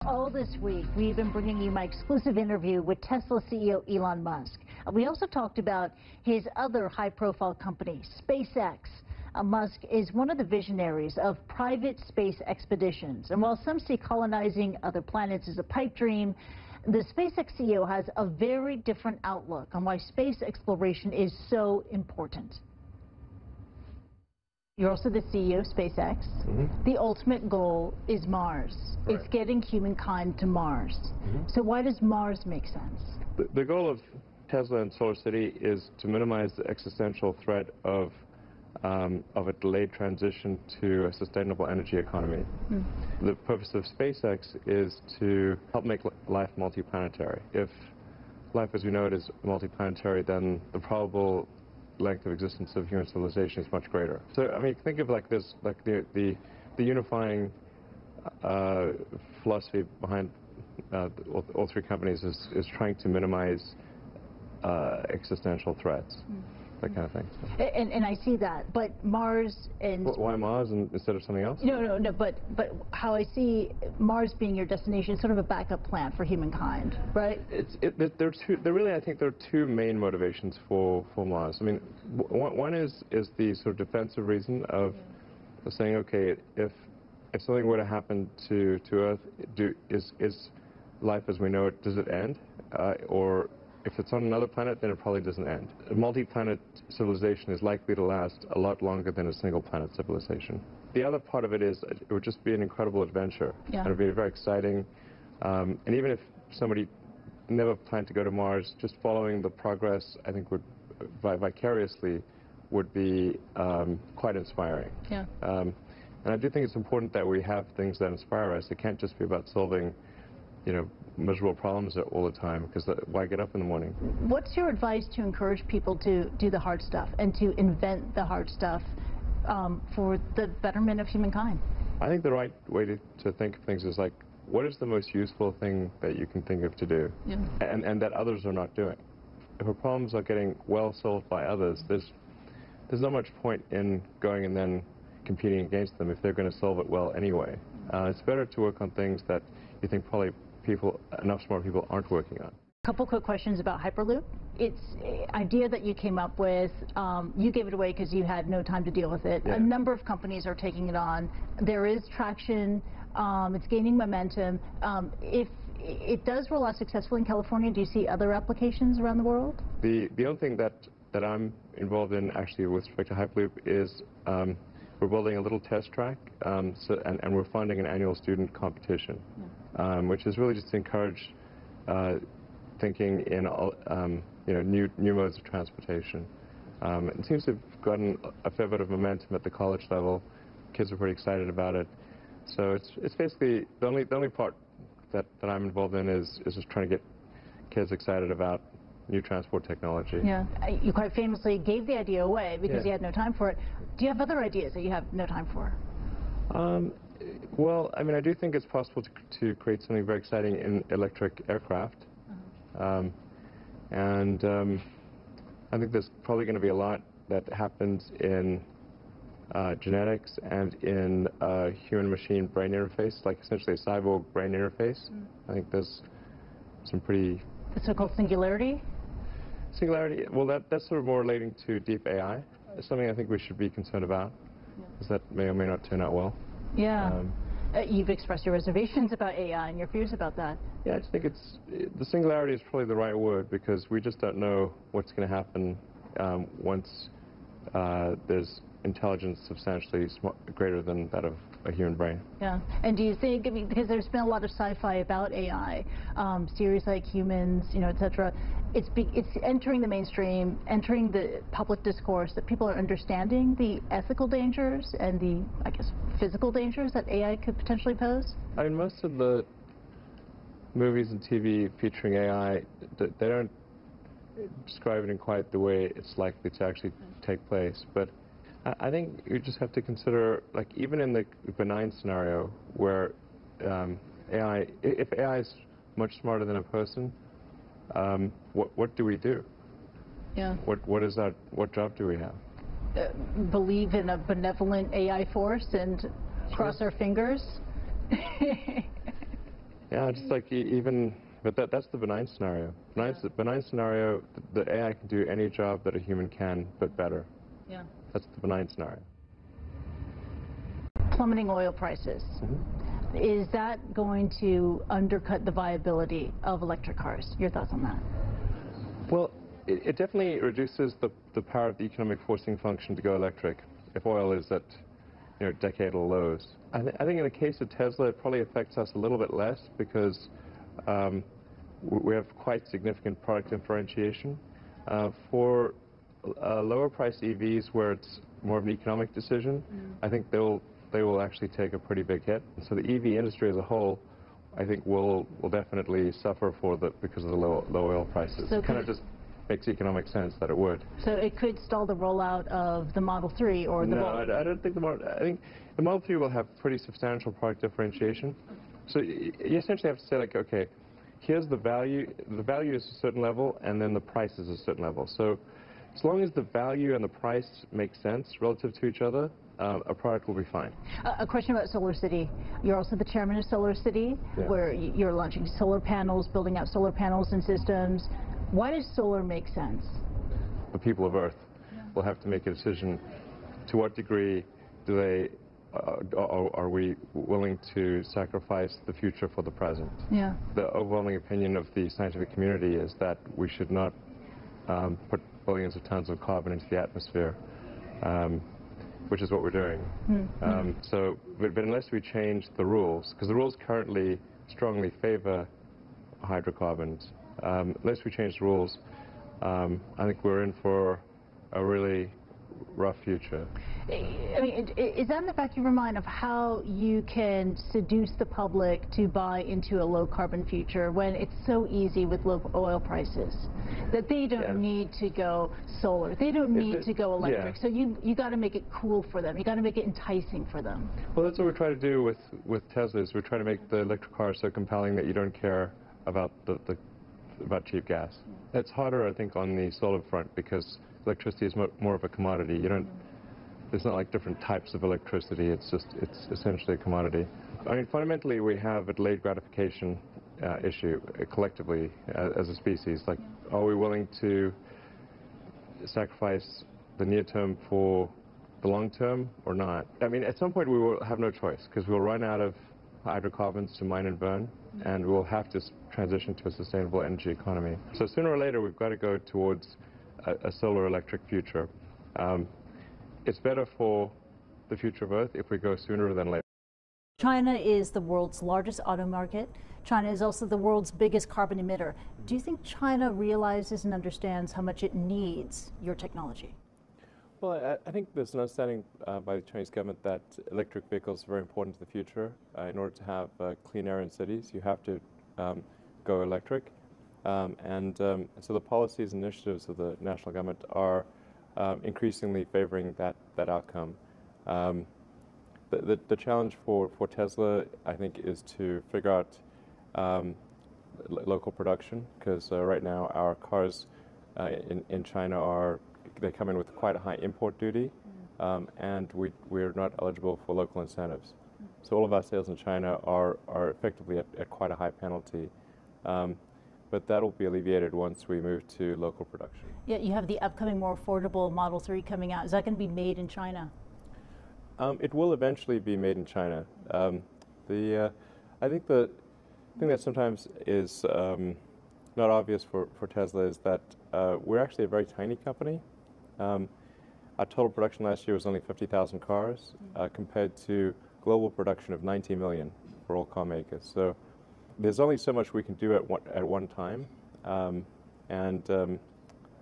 All this week, we've been bringing you my exclusive interview with Tesla CEO Elon Musk. We also talked about his other high-profile company, SpaceX. Musk is one of the visionaries of private space expeditions. And while some see colonizing other planets as a pipe dream, the SpaceX CEO has a very different outlook on why space exploration is so important. You're also the CEO of SpaceX. The ultimate goal is Mars. Right. It's getting humankind to Mars. So why does Mars make sense? The goal of Tesla and Solar City is to minimize the existential threat of a delayed transition to a sustainable energy economy. The purpose of SpaceX is to help make life multiplanetary. If life as we know it is multiplanetary, then the probable length of existence of human civilization is much greater. So, I mean, think of like this, like the unifying philosophy behind all three companies is trying to minimize existential threats. That kind of thing. And I see that, but Mars and... Why Mars instead of something else? No, but how I see Mars being your destination is sort of a backup plan for humankind, right? There are two main motivations for Mars. I mean, one is the sort of defensive reason of saying, okay, if something were to happen to Earth, is life as we know it, does it end? Or if it's on another planet, then it probably doesn't end. A multi-planet civilization is likely to last a lot longer than a single-planet civilization. The other part of it is it would just be an incredible adventure. Yeah. And it would be very exciting. And even if somebody never planned to go to Mars, just following the progress, I think, would vicariously would be quite inspiring. Yeah. And I do think it's important that we have things that inspire us. It can't just be about solving, miserable problems all the time, because why get up in the morning? What's your advice to encourage people to do the hard stuff and to invent the hard stuff for the betterment of humankind? I think the right way to think of things is like, what is the most useful thing that you can think of to do, and that others are not doing? If our problems are getting well solved by others, there's not much point in going and then competing against them if they're going to solve it well anyway. It's better to work on things that you think probably enough smart people aren't working on. A couple quick questions about Hyperloop. It's an idea that you came up with. You gave it away because you had no time to deal with it. Yeah. A number of companies are taking it on. There is traction. It's gaining momentum. If it does roll out successfully in California, do you see other applications around the world? The only thing that I'm involved in actually with respect to Hyperloop is we're building a little test track, and we're funding an annual student competition, which is really just to encourage thinking in new modes of transportation. It seems to have gotten a fair bit of momentum at the college level. Kids are pretty excited about it. So it's basically the only part that I'm involved in is just trying to get kids excited about new transport technology. Yeah, you quite famously gave the idea away because you had no time for it. Do you have other ideas that you have no time for? Well, I mean, I do think it's possible to create something very exciting in electric aircraft. And I think there's probably going to be a lot that happens in genetics and in human-machine brain interface, like essentially a cyborg brain interface. I think there's some pretty... The so-called singularity? Singularity, well, that's sort of more relating to deep AI. It's something I think we should be concerned about, because that may or may not turn out well. Yeah. You've expressed your reservations about AI and your fears about that. Yeah, I just think the singularity is probably the right word, because we just don't know what's going to happen once there's intelligence substantially greater than that of a human brain. Yeah. And do you think, I mean, because there's been a lot of sci-fi about AI, series like Humans, etc. It's entering the mainstream, entering the public discourse, that people are understanding the ethical dangers and the, I guess, physical dangers that AI could potentially pose? I mean, most of the movies and TV featuring AI, they don't describe it in quite the way it's likely to actually take place. But I think you just have to consider, like, even in the benign scenario where if AI is much smarter than a person, what do we do? Yeah. What job do we have? Believe in a benevolent AI force and cross our fingers? Yeah, just like even, but that's the benign scenario. Benign scenario, the AI can do any job that a human can, but better. Yeah. That's the benign scenario. Plummeting oil prices. Is that going to undercut the viability of electric cars? Your thoughts on that? Well, it definitely reduces the power of the economic forcing function to go electric if oil is at decadal lows. I think in the case of Tesla, it probably affects us a little bit less because we have quite significant product differentiation. For lower price EVs where it's more of an economic decision, I think they will actually take a pretty big hit. So the EV industry as a whole, I think, will definitely suffer because of the low oil prices. So it kind of just makes economic sense that it would. So it could stall the rollout of the Model 3 or the No, I don't think I think the Model 3 will have pretty substantial product differentiation. So you essentially have to say, like, okay, here's the value. The value is a certain level, and then the price is a certain level. So as long as the value and the price make sense relative to each other, a product will be fine. A question about Solar City. You're also the chairman of Solar City, where you're launching solar panels, building out solar panels and systems. Why does solar make sense? The people of Earth will have to make a decision. To what degree do they are we willing to sacrifice the future for the present? Yeah. The overwhelming opinion of the scientific community is that we should not put billions of tons of carbon into the atmosphere, which is what we're doing. But unless we change the rules, because the rules currently strongly favor hydrocarbons, unless we change the rules, I think we're in for a really rough future. I mean, is that in the back of your mind of how you can seduce the public to buy into a low-carbon future when it's so easy with low oil prices that they don't need to go solar, they don't need to go electric? So you got to make it cool for them. You got to make it enticing for them. Well, that's what we're trying to do with Teslas. We're trying to make the electric car so compelling that you don't care about about cheap gas. It's harder, I think, on the solar front because electricity is more of a commodity. You don't. It's not like different types of electricity. It's essentially a commodity. I mean, fundamentally, we have a delayed gratification issue collectively as a species. Like, are we willing to sacrifice the near term for the long term or not? I mean, at some point we will have no choice because we'll run out of hydrocarbons to mine and burn, and we'll have to transition to a sustainable energy economy. So sooner or later, we've got to go towards a solar electric future. It's better for the future of Earth if we go sooner than later. China is the world's largest auto market. China is also the world's biggest carbon emitter. Do you think China realizes and understands how much it needs your technology? Well, I think there's an understanding by the Chinese government that electric vehicles are very important to the future. In order to have clean air in cities, you have to go electric. So the policies and initiatives of the national government are increasingly favoring that outcome. The challenge for Tesla, I think, is to figure out local production, because right now our cars in China they come in with quite a high import duty, and we're not eligible for local incentives. So all of our sales in China are effectively at quite a high penalty. But that will be alleviated once we move to local production. Yeah, you have the upcoming more affordable Model 3 coming out. Is that going to be made in China? It will eventually be made in China. I think the thing that sometimes is not obvious for Tesla is that we're actually a very tiny company. Our total production last year was only 50,000 cars compared to global production of 90 million for all car makers. So there's only so much we can do at one time,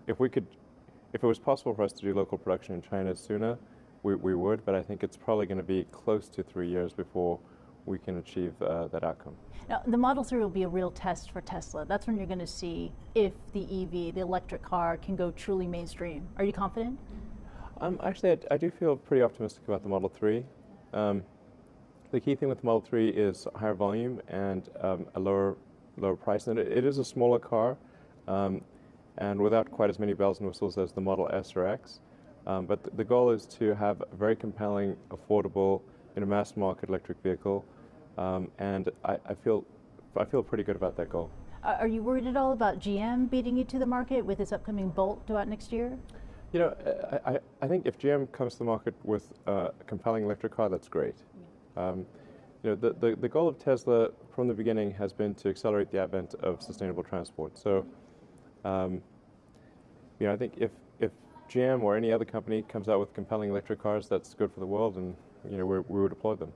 if it was possible for us to do local production in China sooner, we would, but I think it's probably going to be close to 3 years before we can achieve that outcome. Now, the Model 3 will be a real test for Tesla. That's when you're going to see if the EV, the electric car, can go truly mainstream. Are you confident? Actually, I do feel pretty optimistic about the Model 3. The key thing with the Model 3 is higher volume and a lower price. And it is a smaller car and without quite as many bells and whistles as the Model S or X. But the goal is to have a very compelling, affordable, mass market electric vehicle. And I feel I feel pretty good about that goal. Are you worried at all about GM beating you to the market with its upcoming Bolt due out next year? You know, I think if GM comes to the market with a compelling electric car, that's great. You know, the goal of Tesla from the beginning has been to accelerate the advent of sustainable transport. So, you know, I think if GM or any other company comes out with compelling electric cars, that's good for the world, and you know, we would applaud them.